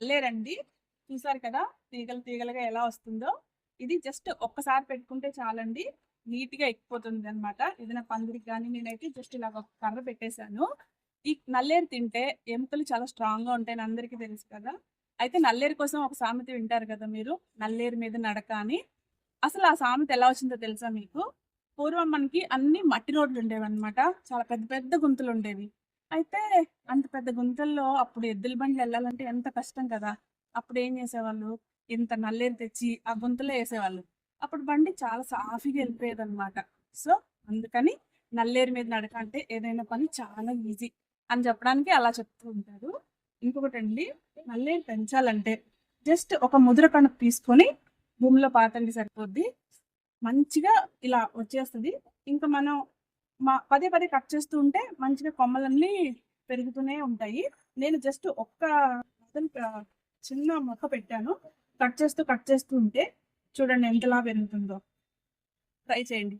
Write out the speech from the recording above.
నల్లేరండి. చూసారు కదా తీగలు తీగలుగా ఎలా వస్తుందో. ఇది జస్ట్ ఒక్కసారి పెట్టుకుంటే చాలండి. నీట్‌గా ఎక్కిపోతుందనమాట. ఏదైనా పందిరికి గానీ నేనైతే జస్ట్ ఇలాగ ఒక కర్ర పెట్టేశాను. ఈ నల్లేరు తింటే ఎముకలు చాలా స్ట్రాంగ్‌గా ఉంటాయని అందరికీ తెలుసు కదా! అయితే నల్లేరు కోసం ఒక సామెత వింటారు కదా మీరు. నల్లేరు మీద నడక అని. అసలు ఆ సామెత ఎలా వచ్చిందో తెలుసా మీకు? పూర్వం మనకి అన్నీ మట్టి రోడ్లుండేవనమాట. చాలా పెద్ద పెద్ద గుంతలుండేవి. అయితే అంత పెద్ద గుంతల్లో అప్పుడు ఎద్దుల బండ్లెళ్ళాలంటే ఎంత కష్టం కదా! అప్పుడేం జేసేవాళ్ళు, ఇంత నల్లేరు తెచ్చి ఆ గుంతలో యేసేవాళ్ళు. అప్పుడు బండి చాలా సాఫీగా యెళ్ళిపోయేదనమాట. సో, అందుకని నల్లేరు మీద నడక అంటే ఏదైనా పని చాలా ఈజీ అని చెప్పడానికి అలా చెప్తూ ఉంటారు. ఇంకొకటండి, నల్లేరు పెంచాలంటే జస్ట్ ఒక ముదుర కణుపు తీసుకొని భూమిలో పాతండి సరిపోద్ది. మంచిగా ఇలా వచ్చేస్తది. ఇంక మనం పదే పదే కట్ చేస్తూ ఉంటే మంచిగా కొమ్మలన్నీ పెరుగుతూనే ఉంటాయి. నేను జస్ట్ ఒక్క మొదలు చిన్న మొక్క పెట్టాను. కట్ చేస్తూ ఉంటే చూడండి ఎంతలా పెరుగుతుందో. ట్రై చేయండి.